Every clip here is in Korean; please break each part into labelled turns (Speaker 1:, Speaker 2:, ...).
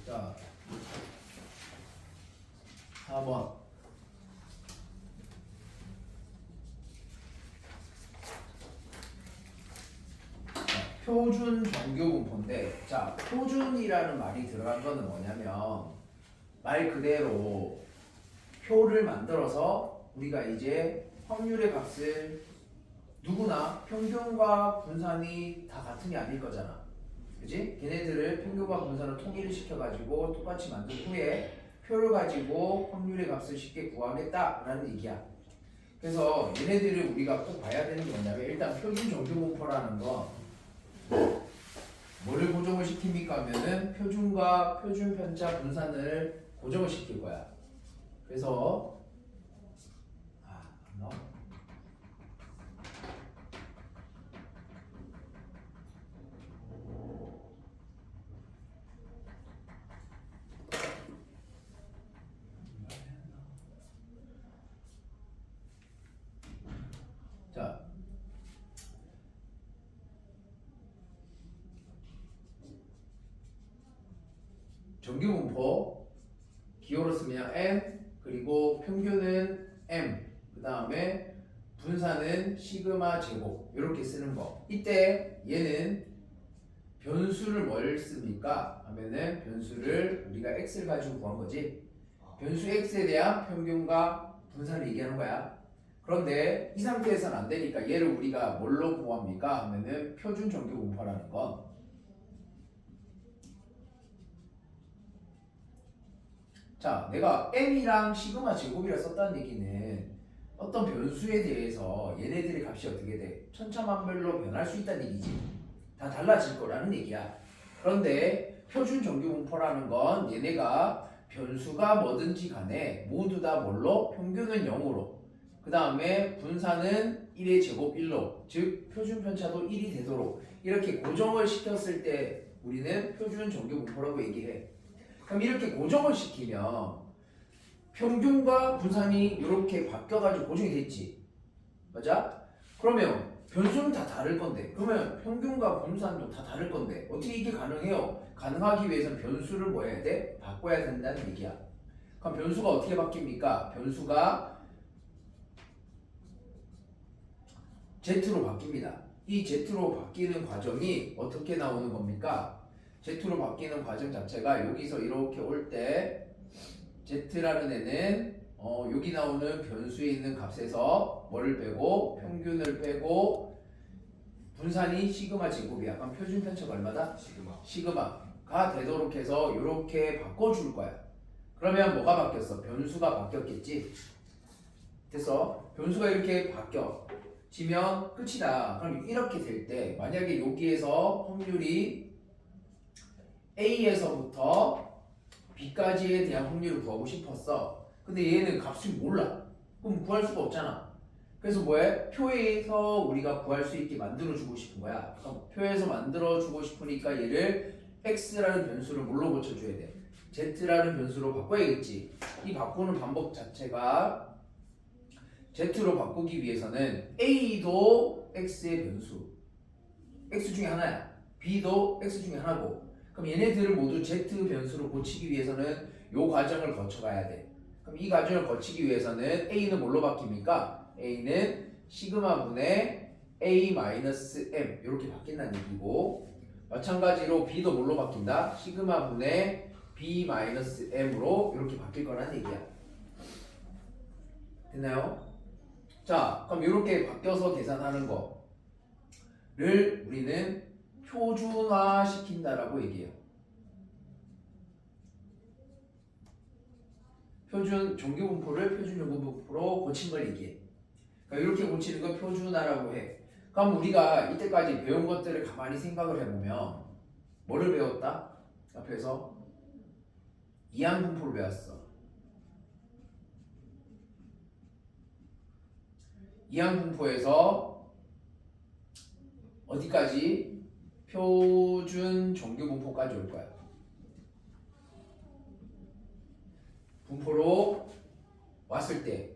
Speaker 1: 자, 4번. 표준 정규 분포인데, 자, 표준이라는 말이 들어간 거는 뭐냐면 말 그대로 표를 만들어서 우리가 이제 확률의 값을 누구나 평균과 분산이 다 같은 게 아닐 거잖아. 그지? 걔네들을 평균과 분산을 통일을 시켜가지고 똑같이 만든 후에 표를 가지고 확률의 값을 쉽게 구하겠다라는 얘기야. 그래서 얘네들을 우리가 꼭 봐야 되는 게 뭐냐면 일단 표준 정규 분포라는 건 뭐를 고정을 시킵니까 하면은 표준과 표준 편차 분산을 고정을 시킬 거야. 그래서 안 나와? 자, 정규 분포 기호로 쓰면 n 그리고 평균은 m 그 다음에 분산은 시그마 제곱 이렇게 쓰는 거. 이때 얘는 변수를 뭘 씁니까? 하면은 변수를 우리가 x를 가지고 구한 거지. 변수 x에 대한 평균과 분산을 얘기하는 거야. 그런데 이 상태에서는 안 되니까 얘를 우리가 뭘로 구합니까? 하면은 표준 정규 분포라는 건 자, 내가 m이랑 시그마 제곱이라 썼다는 얘기는 어떤 변수에 대해서 얘네들의 값이 어떻게 돼? 천차만별로 변할 수 있다는 얘기지. 다 달라질 거라는 얘기야. 그런데 표준 정규 분포라는 건 얘네가 변수가 뭐든지 간에 모두 다 뭘로? 평균은 0으로 그 다음에 분산은 1의 제곱 1로 즉 표준 편차도 1이 되도록 이렇게 고정을 시켰을 때 우리는 표준 정규 분포라고 얘기해. 그럼 이렇게 고정을 시키면 평균과 분산이 이렇게 바뀌어가지고 고정이 됐지. 맞아? 그러면 변수는 다 다를 건데 그러면 평균과 분산도 다 다를 건데 어떻게 이게 가능해요? 가능하기 위해서는 변수를 뭐 해야 돼? 바꿔야 된다는 얘기야. 그럼 변수가 어떻게 바뀝니까? 변수가 Z로 바뀝니다. 이 Z로 바뀌는 과정이 어떻게 나오는 겁니까? Z로 바뀌는 과정 자체가 여기서 이렇게 올 때 Z라는 애는 여기 나오는 변수에 있는 값에서 뭐를 빼고 평균을 빼고 분산이 시그마 제곱이야. 그럼 표준 편차가 얼마다? 시그마가 되도록 해서 이렇게 바꿔줄 거야. 그러면 뭐가 바뀌었어? 변수가 바뀌었겠지? 됐어? 변수가 이렇게 바뀌어지면 끝이다. 그럼 이렇게 될 때 만약에 여기에서 확률이 A에서부터 B까지에 대한 확률을 구하고 싶었어. 근데 얘는 값을 몰라. 그럼 구할 수가 없잖아. 그래서 뭐해? 표에서 우리가 구할 수 있게 만들어주고 싶은 거야. 그럼 표에서 만들어주고 싶으니까 얘를 X라는 변수를 뭘로 고쳐줘야 돼? Z라는 변수로 바꿔야겠지. 이 바꾸는 방법 자체가 Z로 바꾸기 위해서는 A도 X의 변수 X 중에 하나야. B도 X 중에 하나고 그럼 얘네들을 모두 Z 변수로 고치기 위해서는 이 과정을 거쳐가야 돼. 그럼 이 과정을 거치기 위해서는 A는 뭘로 바뀝니까? A는 시그마 분의 A-M 이렇게 바뀐다는 얘기고 마찬가지로 B도 뭘로 바뀐다? 시그마 분의 B-M으로 이렇게 바뀔 거라는 얘기야. 됐나요? 자, 그럼 이렇게 바뀌어서 계산하는 거를 우리는 표준화 시킨다라고 얘기해요. 표준 정규 분포를 표준 정규 분포로 고친 걸 얘기해. 그러니까 이렇게 고치는 걸 표준화라고 해. 그럼 우리가 이때까지 배운 것들을 가만히 생각을 해보면 뭐를 배웠다? 앞에서 이항 분포를 배웠어. 이항 분포에서 어디까지? 표준 정규 분포까지 올 거야. 분포로 왔을 때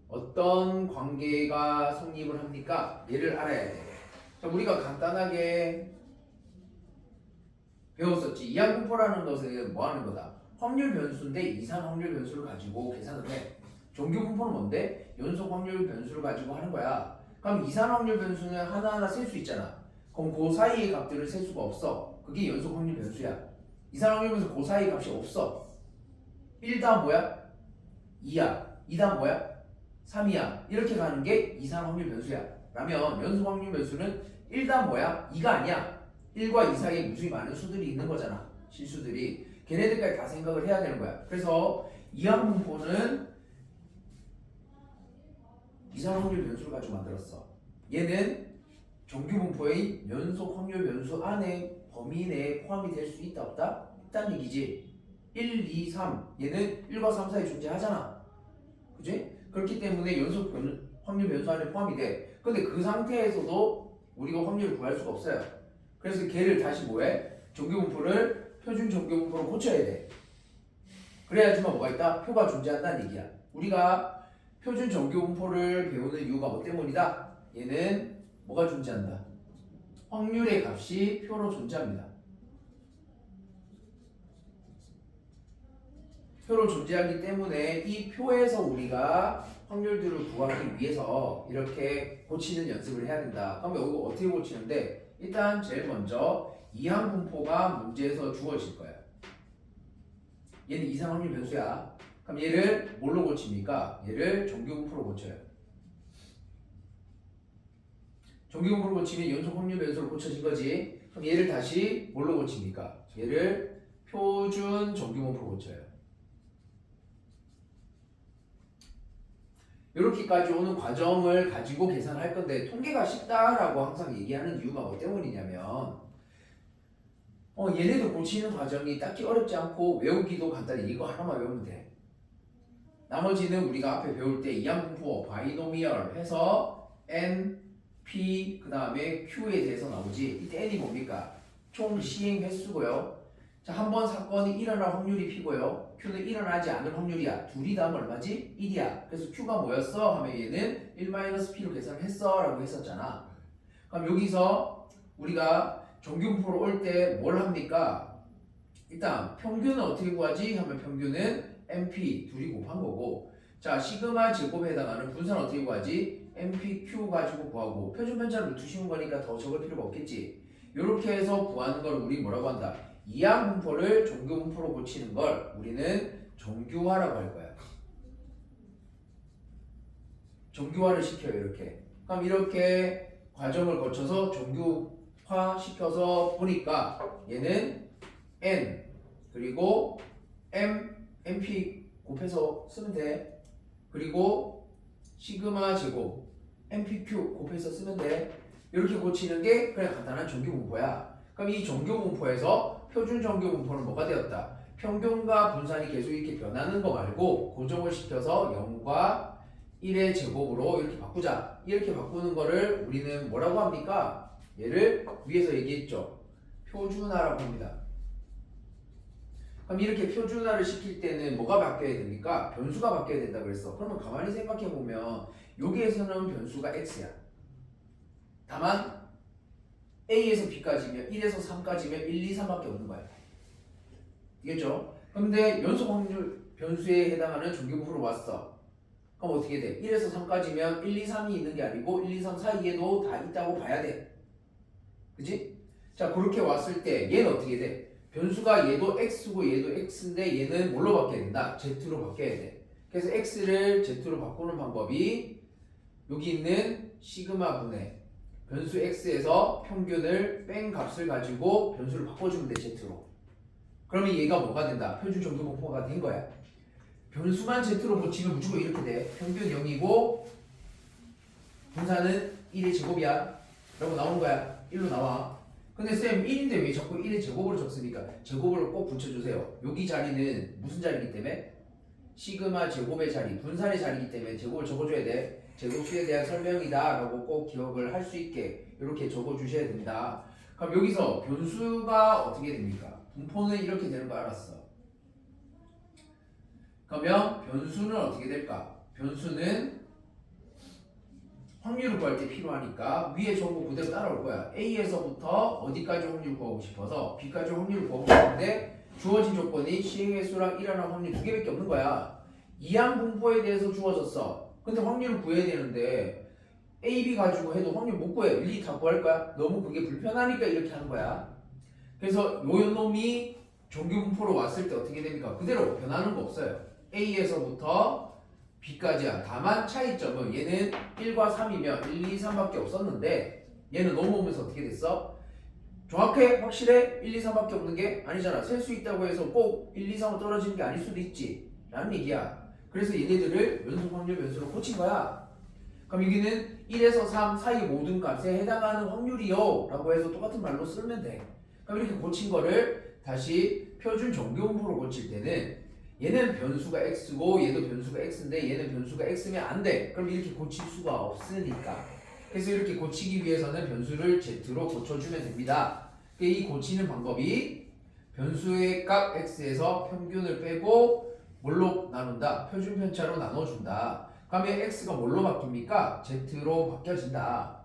Speaker 1: 어떤 관계가 성립을 합니까? 얘를 알아야 돼. 자, 우리가 간단하게 배웠었지. 이항분포라는 것은 뭐 하는 거다? 확률 변수인데 이상 확률 변수를 가지고 계산을 해. 정규분포는 뭔데? 연속 확률 변수를 가지고 하는 거야. 그럼 이상 확률 변수는 하나하나 셀 수 있잖아. 그럼 그 사이의 값들을 셀 수가 없어. 그게 연속 확률 변수야. 이상 확률 변수 그 사이 값이 없어. 1 다음 뭐야? 2야. 2 다음 뭐야? 3이야. 이렇게 가는 게 이상 확률 변수야. 라면 연속 확률 변수는 1 다음 뭐야? 2가 아니야. 1과 2 사이에 무수히 많은 수들이 있는 거잖아. 실수들이. 걔네들까지 다 생각을 해야 되는 거야. 그래서 이항분포는 이상 확률 변수를 가지고 만들었어. 얘는 정규분포의 연속 확률 변수 안에 범위 내에 포함이 될 수 있다 없다? 있다는 얘기지. 1, 2, 3 얘는 1과 3 사이에 존재하잖아. 그치? 그렇기 때문에 확률 변수 안에 포함이 돼. 근데 그 상태에서도 우리가 확률을 구할 수가 없어요. 그래서 걔를 다시 뭐해? 정규분포를 표준 정규분포로 고쳐야 돼. 그래야지만 뭐가 있다? 표가 존재한다는 얘기야. 우리가 표준 정규분포를 배우는 이유가 뭐 때문이다? 얘는 뭐가 존재한다? 확률의 값이 표로 존재합니다. 표로 존재하기 때문에 이 표에서 우리가 확률들을 구하기 위해서 이렇게 고치는 연습을 해야 된다. 그럼 이거 어떻게 고치는데? 일단 제일 먼저 이항분포가 문제에서 주어질 거야. 얘는 이상 확률 변수야. 그럼 얘를 뭘로 고칩니까? 얘를 정규분포로 고쳐요. 정규분포로 고치면 연속 확률 변수로 고쳐진 거지. 그럼 얘를 다시 뭘로 고칩니까? 얘를 표준 정규분포로 고쳐요. 이렇게까지 오는 과정을 가지고 계산할 건데 통계가 쉽다라고 항상 얘기하는 이유가 뭐 때문이냐면 얘네들 고치는 과정이 딱히 어렵지 않고 외우기도 간단해. 이거 하나만 외우면 돼. 나머지는 우리가 앞에 배울 때 이항분포, 바이노미얼 해서 N, P, 그 다음에 Q에 대해서 나오지. 이때 N이 뭡니까? 총 시행 횟수고요. 자, 한 번 사건이 일어날 확률이 P고요. Q는 일어나지 않을 확률이야. 둘이 다음 얼마지? 1이야. 그래서 Q가 뭐였어? 하면 얘는 1-P로 계산을 했어 라고 했었잖아. 그럼 여기서 우리가 정규분포로 올 때 뭘 합니까? 일단 평균은 어떻게 구하지? 하면 평균은 MP 둘이 곱한 거고, 자 시그마 제곱에 해당하는 분산은 어떻게 구하지? MPQ 가지고 구하고, 표준 편차를 두시는 거니까 더 적을 필요가 없겠지. 이렇게 해서 구하는 걸 우리 뭐라고 한다? 이항분포를 정규분포로 고치는 걸 우리는 정규화라고 할 거야. 정규화를 시켜요. 이렇게. 그럼 이렇게 과정을 거쳐서 정규화 시켜서 보니까 얘는 N 그리고 MP 곱해서 쓰면 돼. 그리고 시그마 제곱 MPQ 곱해서 쓰면 돼. 이렇게 고치는 게 그냥 간단한 정규분포야. 그럼 이 정규분포에서 표준 정규분포는 뭐가 되었다? 평균과 분산이 계속 이렇게 변하는 거 말고 고정을 시켜서 0과 1의 제곱으로 이렇게 바꾸자. 이렇게 바꾸는 거를 우리는 뭐라고 합니까? 얘를 위에서 얘기했죠. 표준화라고 합니다. 그럼 이렇게 표준화를 시킬 때는 뭐가 바뀌어야 됩니까? 변수가 바뀌어야 된다 그랬어. 그러면 가만히 생각해 보면 여기에서는 변수가 x야. 다만 A에서 B까지면 1에서 3까지면 1, 2, 3밖에 없는 거야. 이겠죠? 근데 연속 확률 변수에 해당하는 정규분포로 왔어. 그럼 어떻게 돼? 1에서 3까지면 1, 2, 3이 있는 게 아니고 1, 2, 3 사이에도 다 있다고 봐야 돼. 그치? 자, 그렇게 왔을 때 얘는 어떻게 돼? 변수가 얘도 x고 얘도 x인데 얘는 뭘로 바뀌어야 된다? z로 바뀌어야 돼. 그래서 x를 z로 바꾸는 방법이 여기 있는 시그마 분의 변수 x에서 평균을 뺀 값을 가지고 변수를 바꿔주면 돼. z로. 그러면 얘가 뭐가 된다? 표준 정규분포가 된 거야. 변수만 z로 고치면 무조건 이렇게 돼. 평균 0이고 분산은 1의 제곱이야 라고 나오는 거야. 1로 나와. 근데 쌤 1인데 왜 자꾸 1의 제곱으로 적습니까? 제곱을 꼭 붙여주세요. 여기 자리는 무슨 자리이기 때문에? 시그마 제곱의 자리, 분산의 자리이기 때문에 제곱을 적어줘야 돼. 제곱수에 대한 설명이다 라고 꼭 기억을 할 수 있게 이렇게 적어주셔야 됩니다. 그럼 여기서 변수가 어떻게 됩니까? 분포는 이렇게 되는 거 알았어. 그러면 변수는 어떻게 될까? 변수는 확률을 구할 때 필요하니까 위에 정보 그대로 따라올 거야. A에서부터 어디까지 확률을 구하고 싶어서 B까지 확률을 구하고 싶은데 주어진 조건이 시행횟수랑 일어날 확률 두 개밖에 없는 거야. 이항 분포에 대해서 주어졌어. 근데 확률을 구해야 되는데 A, B 가지고 해도 확률 못 구해. 일일이 다 구할 거야. 너무 그게 불편하니까 이렇게 하는 거야. 그래서 요 놈이 정규 분포로 왔을 때 어떻게 됩니까? 그대로 변하는 거 없어요. A에서부터 B까지야. 다만 차이점은 얘는 1과 3이면 1, 2, 3밖에 없었는데 얘는 넘어오면서 어떻게 됐어? 정확해? 확실해? 1, 2, 3밖에 없는 게 아니잖아. 셀 수 있다고 해서 꼭 1, 2, 3으로 떨어지는 게 아닐 수도 있지 라는 얘기야. 그래서 얘네들을 연속 확률 변수로 고친 거야. 그럼 여기는 1에서 3 사이 모든 값에 해당하는 확률이요 라고 해서 똑같은 말로 쓰면 돼. 그럼 이렇게 고친 거를 다시 표준 정규 분포로 고칠 때는 얘는 변수가 x고 얘도 변수가 x인데 얘는 변수가 x면 안 돼. 그럼 이렇게 고칠 수가 없으니까. 그래서 이렇게 고치기 위해서는 변수를 z로 고쳐주면 됩니다. 이 고치는 방법이 변수의 값 x에서 평균을 빼고 뭘로 나눈다? 표준 편차로 나눠준다. 그러면 x가 뭘로 바뀝니까? z로 바뀌어진다.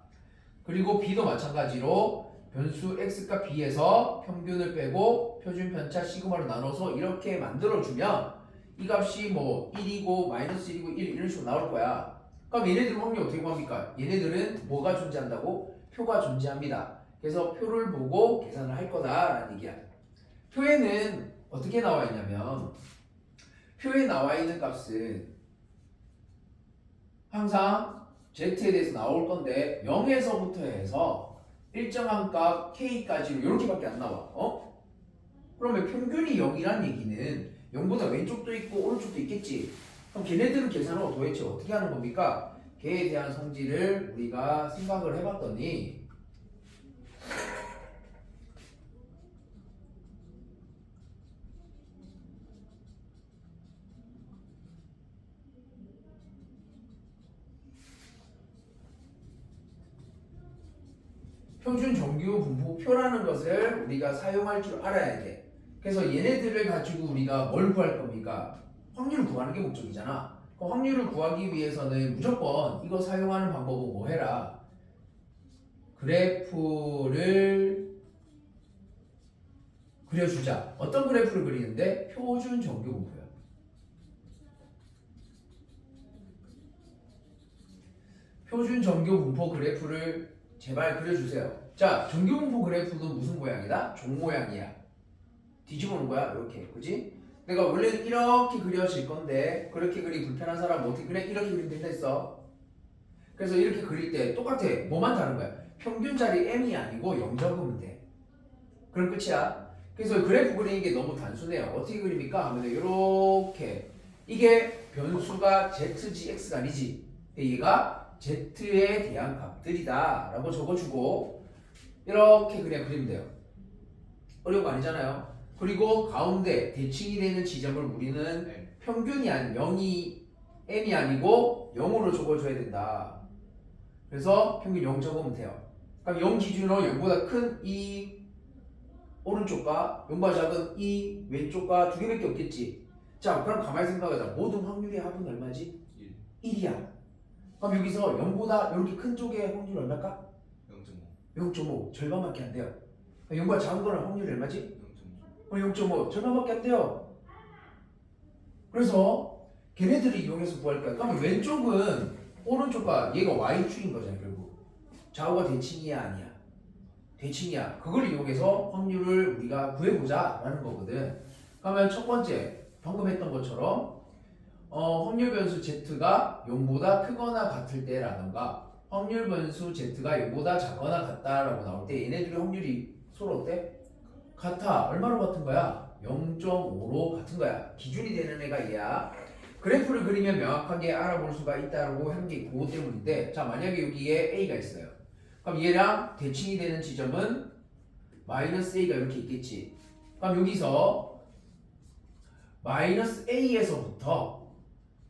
Speaker 1: 그리고 b도 마찬가지로 변수 x값 b에서 평균을 빼고 표준 편차 시그마로 나눠서 이렇게 만들어주면 이 값이 뭐 1이고 마이너스 1이고 1 이런 식으로 나올 거야. 그럼 얘네들은 확률 어떻게 구합니까? 얘네들은 뭐가 존재한다고? 표가 존재합니다. 그래서 표를 보고 계산을 할 거다라는 얘기야. 표에는 어떻게 나와 있냐면 표에 나와 있는 값은 항상 z에 대해서 나올 건데 0에서부터 해서 일정한 값 k까지로 이렇게밖에 안 나와. 그러면 평균이 0이란 얘기는 0보다 왼쪽도 있고 오른쪽도 있겠지. 그럼 걔네들은 계산을 도대체 어떻게 하는 겁니까? 걔에 대한 성질을 우리가 생각을 해봤더니 표준 정규 분포표라는 것을 우리가 사용할 줄 알아야 돼. 그래서 얘네들을 가지고 우리가 뭘 구할 겁니까? 확률을 구하는 게 목적이잖아. 그 확률을 구하기 위해서는 무조건 이거 사용하는 방법은 뭐 해라? 그래프를 그려주자. 어떤 그래프를 그리는데? 표준 정규 분포야. 표준 정규 분포 그래프를 제발 그려주세요. 자, 정규 분포 그래프는 무슨 모양이다? 종 모양이야. 뒤집어 놓은 거야. 이렇게. 그지? 내가 원래는 이렇게 그려질 건데 그렇게 그리기 불편한 사람은 어떻게 그래? 이렇게 그리면 된다 했어. 그래서 이렇게 그릴 때 똑같아. 뭐만 다른 거야? 평균 자리 m이 아니고 0 적으면 돼. 그럼 끝이야. 그래서 그래프 그리는 게 너무 단순해요. 어떻게 그립니까? 하면 이렇게. 이게 변수가 zgx가 아니지. 얘가 z에 대한 값들이다 라고 적어주고 이렇게 그냥 그리면 돼요. 어려운 거 아니잖아요. 그리고 가운데 대칭이 되는 지점을 우리는 평균이 아닌 0이 m이 아니고 0으로 적어줘야 된다. 그래서 평균 0 적으면 돼요. 그럼 0 기준으로 0보다 큰 이 오른쪽과 0보다 작은 이 왼쪽과 두 개밖에 없겠지. 자, 그럼 가만히 생각하자. 모든 확률의 합은 얼마지? 1이야. 그럼 여기서 0보다 이렇게 큰 쪽의 확률이 얼마일까? 0.5. 0.5. 절반밖에 안 돼요. 0보다 작은 거는 확률이 얼마지? 0.5. 절반밖에 안 돼요. 그래서 걔네들을 이용해서 구할 거야. 그러면 왼쪽은 오른쪽과 얘가 y축인 거잖아요. 결국 좌우가 대칭이야 아니야? 대칭이야. 그걸 이용해서 확률을 우리가 구해보자 라는 거거든. 그러면 첫 번째 방금 했던 것처럼 확률 변수 z가 0보다 크거나 같을 때라던가 확률 변수 z가 0보다 작거나 같다라고 나올 때 얘네들의 확률이 서로 어때? 같아. 얼마로 같은 거야? 0.5로 같은 거야. 기준이 되는 애가 얘야. 그래프를 그리면 명확하게 알아볼 수가 있다고 하는 게 그거 때문인데, 자, 만약에 여기에 A가 있어요. 그럼 얘랑 대칭이 되는 지점은 마이너스 A가 이렇게 있겠지. 그럼 여기서 마이너스 A에서부터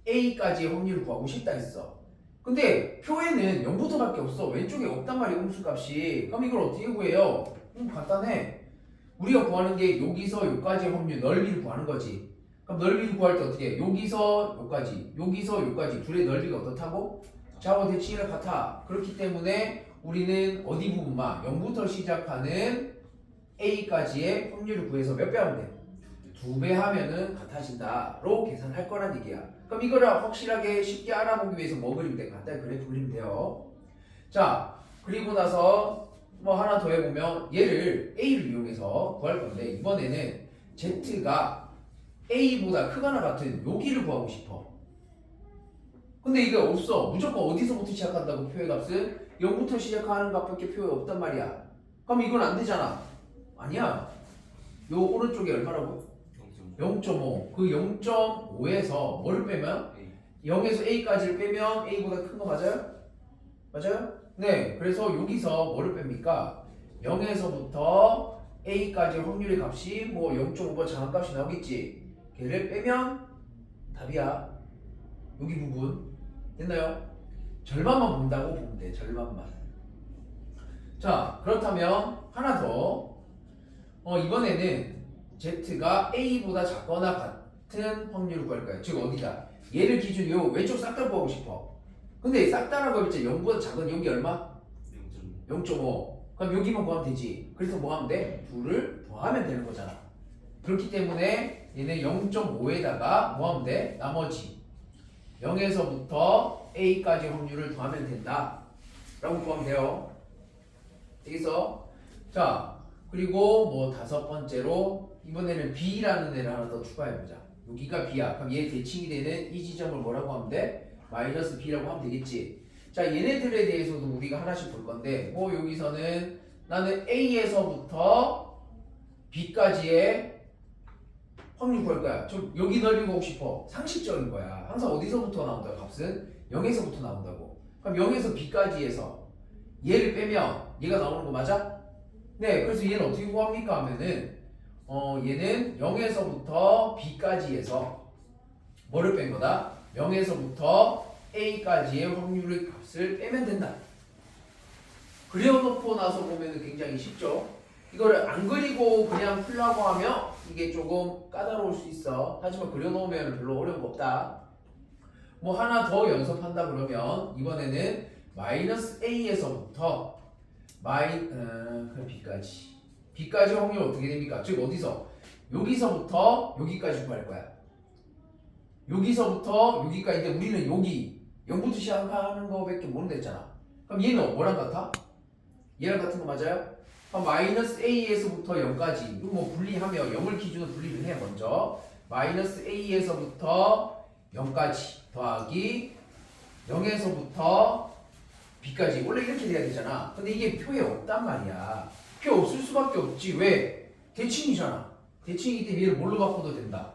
Speaker 1: A까지의 확률을 구하고 싶다 했어. 근데 표에는 0부터밖에 없어. 왼쪽에 없단 말이야, 음수값이. 그럼 이걸 어떻게 구해요? 간단해. 우리가 구하는 게 여기서 여기까지의 확률, 넓이를 구하는 거지. 그럼 넓이를 구할 때 어떻게 해? 여기서 여기까지, 여기서 여기까지 둘의 넓이가 어떻다고? 좌우 대칭이랑 같아. 그렇기 때문에 우리는 어디 부분만 0부터 시작하는 A까지의 확률을 구해서 몇 배 하면 돼? 2배 하면은 같아진다로 계산할 거란 얘기야. 그럼 이거를 확실하게 쉽게 알아보기 위해서 뭐 그리면 돼? 간단히 그래프 그리면 돼요. 자, 그리고 나서 뭐 하나 더 해보면 얘를 A를 이용해서 구할 건데 이번에는 Z가 A보다 크거나 같은 여기를 구하고 싶어. 근데 이게 없어. 무조건 어디서부터 시작한다고 표의 값은 0부터 시작하는 값밖에 표에 없단 말이야. 그럼 이건 안 되잖아. 아니야. 요 오른쪽에 얼마라고? 0.5. 그 0.5에서 뭐를 빼면? 0에서 A까지를 빼면 A보다 큰 거 맞아요? 맞아요? 네. 그래서 여기서 뭐를 뺍니까? 0에서부터 A까지 확률의 값이 뭐 0.5번 정한값이 나오겠지. 걔를 빼면 답이야. 여기 부분. 됐나요? 절반만 본다고 보면 돼. 절반만. 자, 그렇다면 하나 더. 이번에는 Z가 A보다 작거나 같은 확률을 구할 거야. 즉 어디다? 얘를 기준으로 왼쪽 싹 다 구하고 싶어. 근데 싹 다라고 했지 0보다 작은 여기 얼마? 0.5. 그럼 여기만 구하면 되지. 그래서 뭐 하면 돼? 2를 더하면 되는 거잖아. 그렇기 때문에 얘는 0.5에다가 뭐 하면 돼? 나머지 0에서부터 A까지 확률을 더하면 된다 라고 구하면 돼요. 여기서 자 그리고 뭐 다섯 번째로 이번에는 B라는 애를 하나 더 추가해보자. 여기가 B야. 그럼 얘 대칭이 되는 이 지점을 뭐라고 하면 돼? 마이너스 B라고 하면 되겠지. 자 얘네들에 대해서도 우리가 하나씩 볼 건데 뭐 여기서는 나는 A에서부터 B까지의 확률 구할 거야. 좀 여기 넓이 보고 싶어. 상식적인 거야. 항상 어디서부터 나온다 값은? 0에서부터 나온다고. 그럼 0에서 B까지 해서 얘를 빼면 얘가 나오는 거 맞아? 네. 그래서 얘는 어떻게 구합니까 하면은 얘는 0에서부터 B까지 해서 뭐를 뺀 거다? 0에서부터 A까지의 확률의 값을 빼면 된다. 그려놓고 나서 보면 굉장히 쉽죠? 이거를 안 그리고 그냥 풀라고 하면 이게 조금 까다로울 수 있어. 하지만 그려놓으면 별로 어려운 거 없다. 뭐 하나 더 연습한다 그러면 이번에는 마이너스 A에서부터 그럼 B까지 확률 어떻게 됩니까? 즉 어디서? 여기서부터 여기까지 구할 거야. 여기서부터 여기까지. 우리는 여기 0부터 시작하는 거밖에 모른다 했잖아. 그럼 얘는 뭐랑 같아? 얘랑 같은 거 맞아요? 그럼 마이너스 A에서부터 0까지 이거 뭐 분리하면 0을 기준으로 분리를 해. 먼저 마이너스 A에서부터 0까지 더하기 0에서부터 B까지. 원래 이렇게 돼야 되잖아. 근데 이게 표에 없단 말이야. 표 없을 수밖에 없지. 왜? 대칭이잖아. 대칭이기 때문에 얘를 뭘로 바꿔도 된다.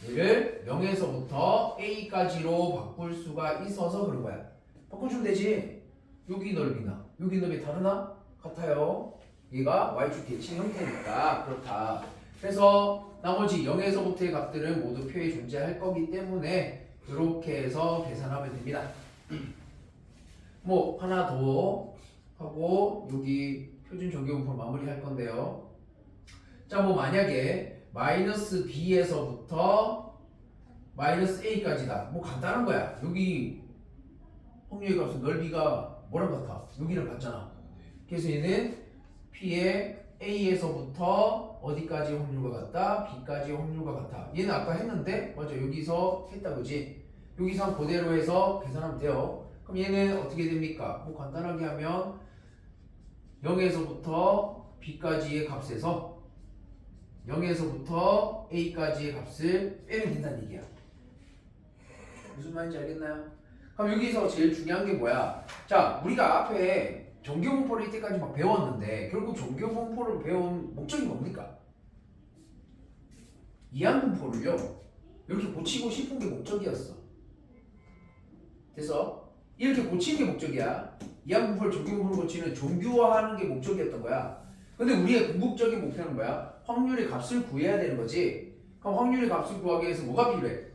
Speaker 1: 얘를 0에서부터 A까지로 바꿀 수가 있어서 그런 거야. 바꿔주면 되지. 여기 넓이나 여기 넓이 다르나? 같아요. 얘가 Y축 대칭 형태니까 그렇다. 그래서 나머지 0에서부터의 값들은 모두 표에 존재할 거기 때문에 이렇게 해서 계산하면 됩니다. 뭐 하나 더 하고 여기 표준 정규분포 마무리할 건데요. 자, 뭐 만약에 마이너스 B에서부터 마이너스 A까지다. 뭐 간단한 거야. 여기 확률의 값은 넓이가 뭐랑 같아? 여기랑 같잖아. 그래서 얘는 P의 A에서부터 어디까지 확률과 같다? B까지 확률과 같아. 얘는 아까 했는데 맞아. 여기서 했다 그지? 여기서 그대로 해서 계산하면 돼요. 그럼 얘는 어떻게 됩니까? 뭐 간단하게 하면 0에서부터 B까지의 값에서 0에서부터 A까지의 값을 빼면 된다는 얘기야. 무슨 말인지 알겠나요? 그럼 여기서 제일 중요한 게 뭐야? 자, 우리가 앞에 정규분포를 이때까지 막 배웠는데 결국 정규분포를 배운 목적이 뭡니까? 이항분포를요 이렇게 고치고 싶은 게 목적이었어. 그래서 이렇게 고치는 게 목적이야. 이항분포를 정규분포로 고치는 정규화하는 게 목적이었던 거야. 근데 우리의 궁극적인 목표는 뭐야? 확률의 값을 구해야 되는 거지. 그럼 확률의 값을 구하기 위해서 뭐가 필요해?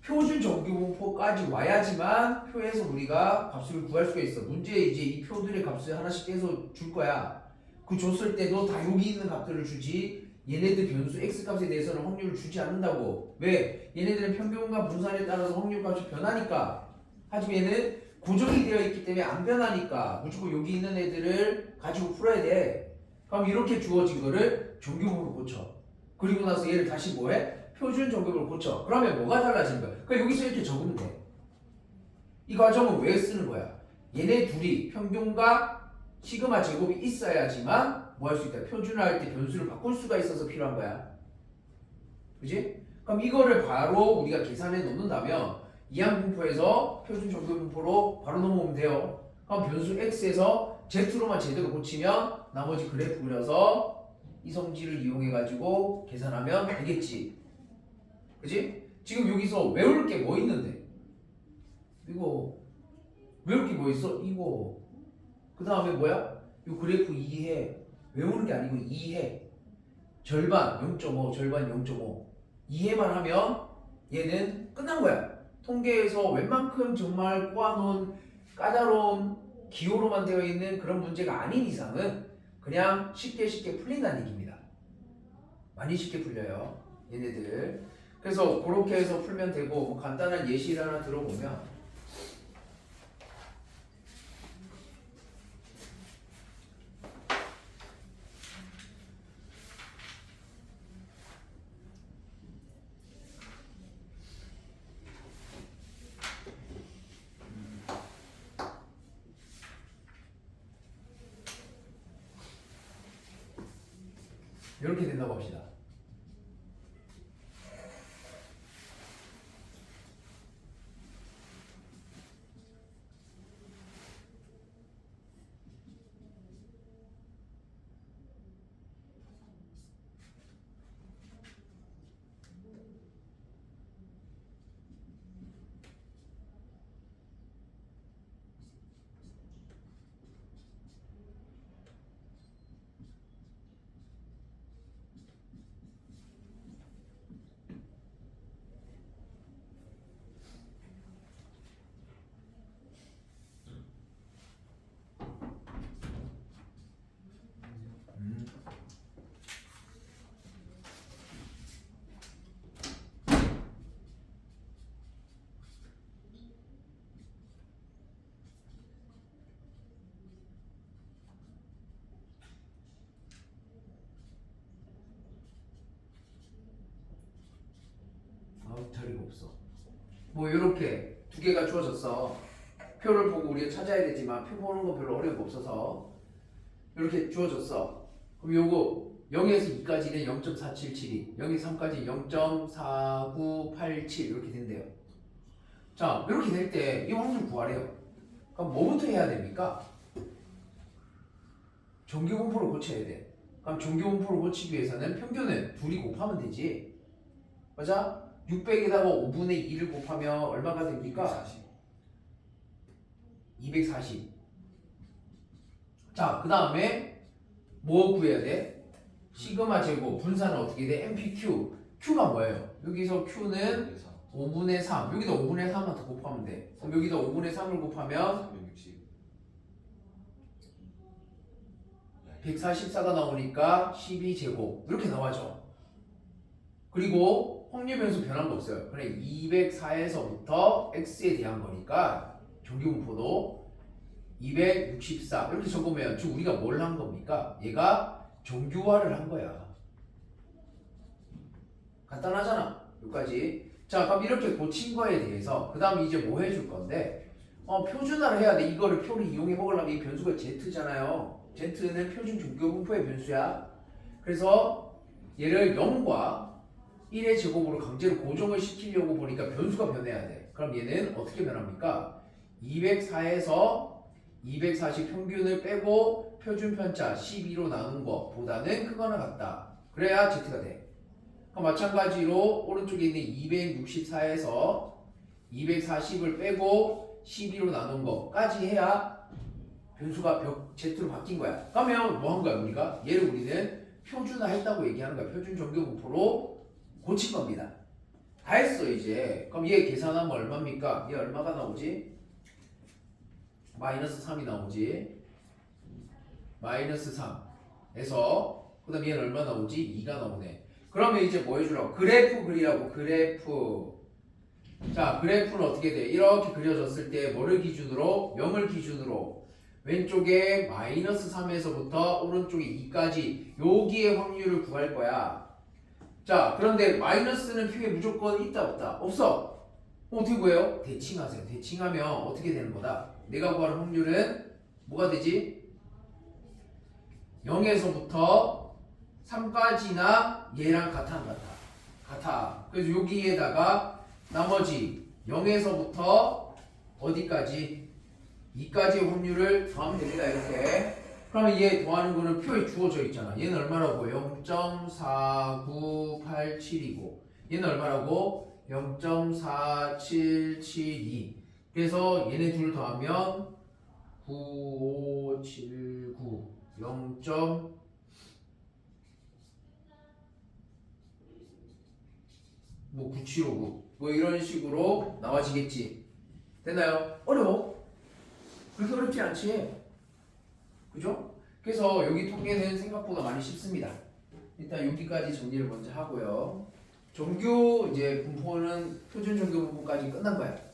Speaker 1: 표준 정규분포까지 와야지만 표에서 우리가 값을 구할 수가 있어. 문제에 이제 이 표들의 값을 하나씩 떼서 줄 거야. 그 줬을 때도 다 여기 있는 값들을 주지 얘네들 변수 x값에 대해서는 확률을 주지 않는다고. 왜? 얘네들은 평균과 분산에 따라서 확률 값이 변하니까. 하지만 얘는 고정이 되어 있기 때문에 안 변하니까 무조건 여기 있는 애들을 가지고 풀어야 돼. 그럼 이렇게 주어진 거를 정규분으로 고쳐. 그리고 나서 얘를 다시 뭐해? 표준 정규분으로 고쳐. 그러면 뭐가 달라지는 거야? 그러니까 여기서 이렇게 적으면 돼. 이 과정은 왜 쓰는 거야? 얘네 둘이 평균과 시그마 제곱이 있어야지만 뭐 할 수 있다? 표준을 할 때 변수를 바꿀 수가 있어서 필요한 거야. 그지? 그럼 이거를 바로 우리가 계산해 놓는다면 이항분포에서 표준 정규분포로 바로 넘어오면 돼요. 그럼 변수 x에서 z로만 제대로 고치면 나머지 그래프 그려서 이 성질을 이용해 가지고 계산하면 되겠지. 그지? 지금 여기서 외울 게 뭐 있는데? 이거 외울 게 뭐 있어? 이거. 그 다음에 뭐야? 이 그래프 이해. 외우는 게 아니고 이해. 절반 0.5, 절반 0.5. 이해만 하면 얘는 끝난 거야. 통계에서 웬만큼 정말 꼬아놓은 까다로운 기호로만 되어 있는 그런 문제가 아닌 이상은 그냥 쉽게 풀린다는 얘기입니다. 많이 쉽게 풀려요. 얘네들. 그래서 그렇게 해서 풀면 되고 뭐 간단한 예시를 하나 들어보면 이렇게 된다고 합시다. 자리가 없어. 뭐 이렇게 두 개가 주어졌어. 표를 보고 우리가 찾아야 되지만 표 보는 건 별로 어려운 거 없어서 이렇게 주어졌어. 그럼 요거 0에서 2까지는 0.477이 0에서 3까지 0.4987 이렇게 된대요. 자 이렇게 될 때 이 확률 구하래요. 그럼 뭐부터 해야 됩니까? 정규분포를 고쳐야 돼. 그럼 정규분포를 고치기 위해서는 평균은 둘이 곱하면 되지. 맞아? 600에다가 5분의 2를 곱하면 얼마가 됩니까? 240. 자, 그 다음에 뭐 구해야 돼? 시그마 제곱 분산은 어떻게 돼? MPQ. Q가 뭐예요? 여기서 Q는 5분의 3. 여기다 5분의 3만 더 곱하면 돼. 그럼 여기다 5분의 3을 곱하면 144가 나오니까 12제곱. 이렇게 나와죠. 그리고 확률 변수 변한 거 없어요. 그래 204에서부터 x에 대한 거니까 정규분포도 264 이렇게 적으면 지금 우리가 뭘 한 겁니까? 얘가 정규화를 한 거야. 간단하잖아. 여기까지. 자 그럼 이렇게 고친 거에 대해서 그 다음 이제 뭐 해줄 건데 표준화를 해야 돼. 이거를 표를 이용해 먹으려면 이 변수가 z잖아요. z는 표준 정규분포의 변수야. 그래서 얘를 0과 1의 제곱으로 강제로 고정을 시키려고 보니까 변수가 변해야 돼. 그럼 얘는 어떻게 변합니까? 204에서 240 평균을 빼고 표준 편차 12로 나눈 것보다는 크거나 같다. 그래야 z가 돼. 그럼 마찬가지로 오른쪽에 있는 264에서 240을 빼고 12로 나눈 것까지 해야 변수가 z로 바뀐 거야. 그러면 뭐 한 거야 우리가? 얘를 우리는 표준화했다고 얘기하는 거야. 표준 정규분포로 고친 겁니다. 다 했어 이제. 그럼 얘 계산하면 얼마입니까? 얘 얼마가 나오지? 마이너스 3이 나오지. 마이너스 3에서 그 다음 얘는 얼마 나오지? 2가 나오네. 그러면 이제 뭐 해주라고? 그래프 그리라고. 그래프. 자, 그래프는 어떻게 돼? 이렇게 그려졌을 때 뭐를 기준으로? 0을 기준으로 왼쪽에 마이너스 3에서부터 오른쪽에 2까지 여기의 확률을 구할 거야. 자, 그런데 마이너스는 표에 무조건 있다 없다? 없어. 어떻게 구해요? 대칭하세요. 대칭하면 어떻게 되는 거다? 내가 구하는 확률은 뭐가 되지? 0에서부터 3까지나 얘랑 같아 안 같아? 같아. 그래서 여기에다가 나머지 0에서부터 어디까지? 2까지의 확률을 더하면 됩니다. 이렇게. 그러면 얘 더하는 거는 표에 주어져 있잖아. 얘는 얼마라고? 0.49872고 얘는 얼마라고? 0.4772. 그래서 얘네 둘 더하면 9579 0. 뭐 9759 뭐 이런 식으로 나와지겠지. 됐나요? 어려워? 그렇게 어렵지 않지? 그죠? 그래서 여기 통계는 생각보다 많이 쉽습니다. 일단 여기까지 정리를 먼저 하고요. 정규 이제 분포는 표준 정규 분포까지 끝난 거야.